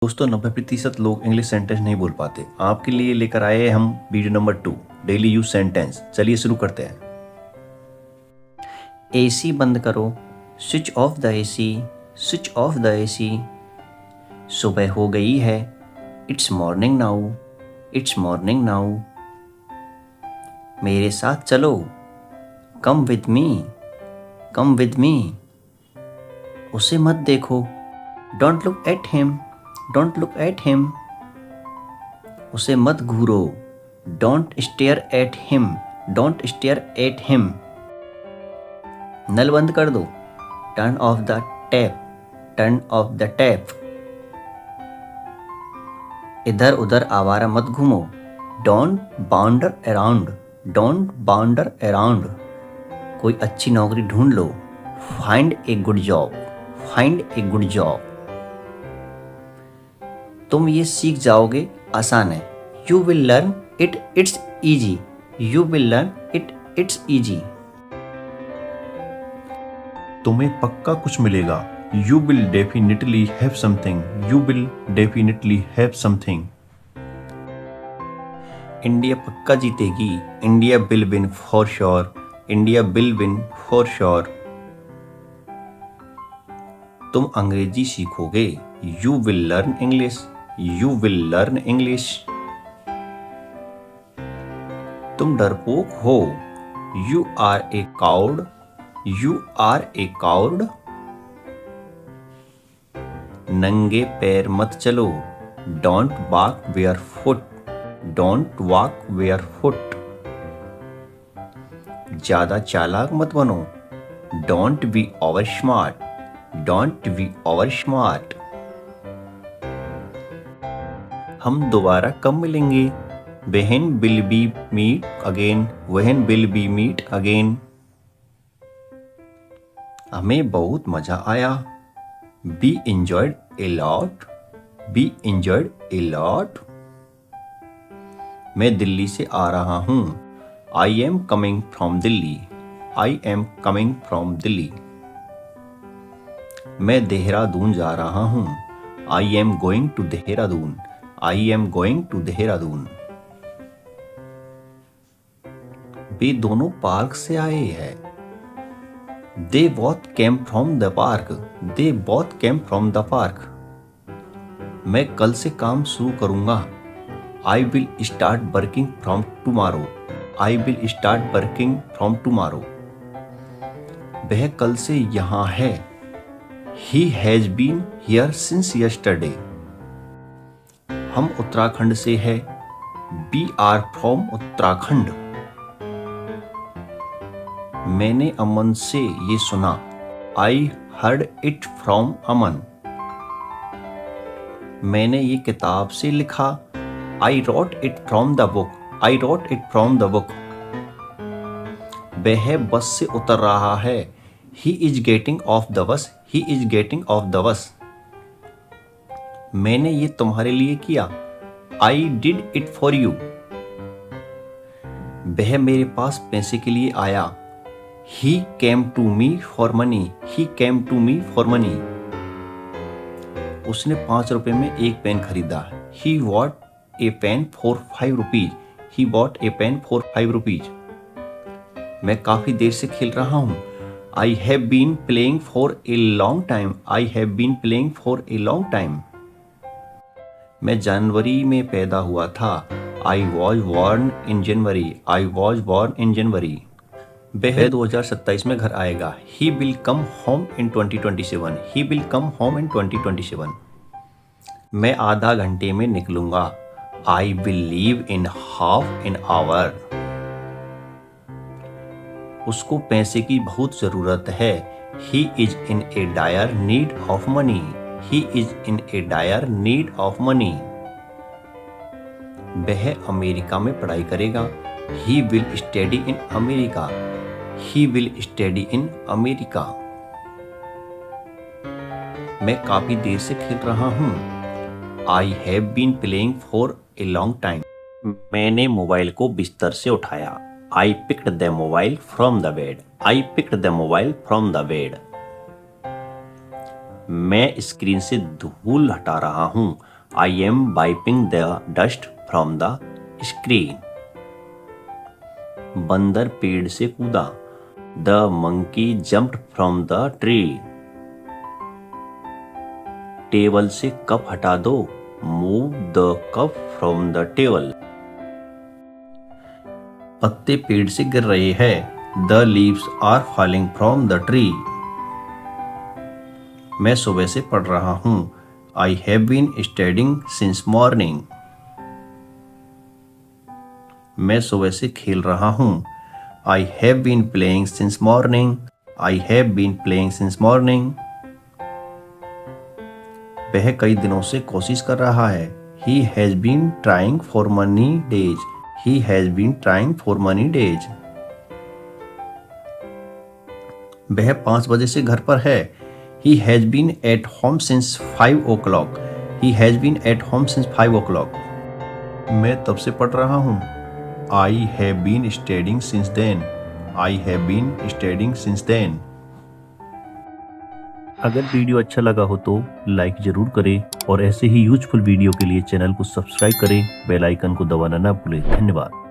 दोस्तों 90% लोग English sentence नहीं बोल पाते। आपके लिए लेकर आए हम video number 2 daily use sentence. चलिए शुरू करते हैं। एसी बंद करो। Switch off the AC. Switch off the AC. सुबह हो गई है। It's morning now. It's morning now. मेरे साथ चलो। Come with me. Come with me. उसे मत देखो। Don't look at him. Don't look at him. उसे मत घूरो। Don't stare at him. Don't stare at him. नल बंद कर दो। Turn off the tap. Turn off the tap. इधर उधर आवारा मत घूमो। Don't bounder around. Don't bounder around. कोई अच्छी नौकरी ढूंढ लो। Find a good job. Find a good job. तुम ये सीख जाओगे, आसान है। You will learn it, it's easy. You will learn it, it's easy. तुम्हें पक्का कुछ मिलेगा। You will definitely have something. You will definitely have something. India पक्का जीतेगी। India will win for sure. India will win for sure. तुम अंग्रेजी सीखोगे। You will learn English. You will learn English. तुम डरपोक हो। You are a coward. You are a coward. नंगे पैर मत चलो। Don't walk bare foot. Don't walk bare foot. ज्यादा चालाक मत बनो। Don't be over smart. Don't be over smart. हम दोबारा कब मिलेंगे। When will we meet again? When will we meet again? हमें बहुत मजा आया। We enjoyed a lot. We enjoyed a lot. मैं दिल्ली से आ रहा हूँ। I am coming from Delhi. I am coming from Delhi. मैं देहरादून जा रहा हूँ। I am going to Dehradun. I am going to Dehradun. वे दोनों पार्क से आए हैं। They both came from the park. They both came from the park. मैं कल से काम शुरू करूंगा। I will start working from tomorrow. I will start working from tomorrow. वह कल से यहाँ है। He has been here since yesterday. हम उत्तराखंड से हैं। We are from Uttarakhand. मैंने अमन से ये सुना। I heard it from अमन। मैंने ये किताब से लिखा। I wrote it from the book. I wrote it from the book. वह बस से उतर रहा है। He is getting off the bus. He is getting off the bus. मैंने ये तुम्हारे लिए किया। I did it for you. वह मेरे पास पैसे के लिए आया। He came to me for money. He came to me for money. उसने 5 रुपए में एक पेन खरीदा। He bought a pen for 5 rupees. He bought a pen for 5 rupees. मैं काफी देर से खेल रहा हूँ। I have been playing for a long time. I have been playing for a long time. मैं जनवरी में पैदा हुआ था। I was born in January. I was born in January. वह 2027 में घर आएगा। He will come home in 2027. He will come home in 2027. मैं आधा घंटे में निकलूंगा। I will leave in half an hour. उसको पैसे की बहुत जरूरत है। He is in a dire need of money. He is in a dire need of money. वह अमेरिका में पढ़ाई करेगा। He will study in America. He will study in America. मैं काफी देर से खेल रहा हूँ। I have been playing for a long time. मैंने मोबाइल को बिस्तर से उठाया। I picked the mobile from the bed. I picked the mobile from the bed. मैं स्क्रीन से धूल हटा रहा हूँ। I am wiping the dust from the screen. बंदर पेड़ से कूदा। The monkey jumped from the tree. Table से कप हटा दो। Move the cup from the table. पत्ते पेड़ से गिर रहे हैं। The leaves are falling from the tree. मैं सुबह से पढ़ रहा हूँ। I have been studying since morning. मैं सुबह से खेल रहा हूँ। I have been playing since morning. I have been playing since morning. वह कई दिनों से कोशिश कर रहा है। He has been trying for many days. He has been trying for many days. वह 5 बजे से घर पर है। He has been at home since 5 o'clock. He has been at home since 5 o'clock. मैं तब से पढ़ रहा हूँ। I have been studying since then. I have been studying since then. अगर वीडियो अच्छा लगा हो तो लाइक जरूर करें और ऐसे ही यूजफुल वीडियो के लिए चैनल को सब्सक्राइब करें, बेल आइकन को दबाना ना भूलें। धन्यवाद।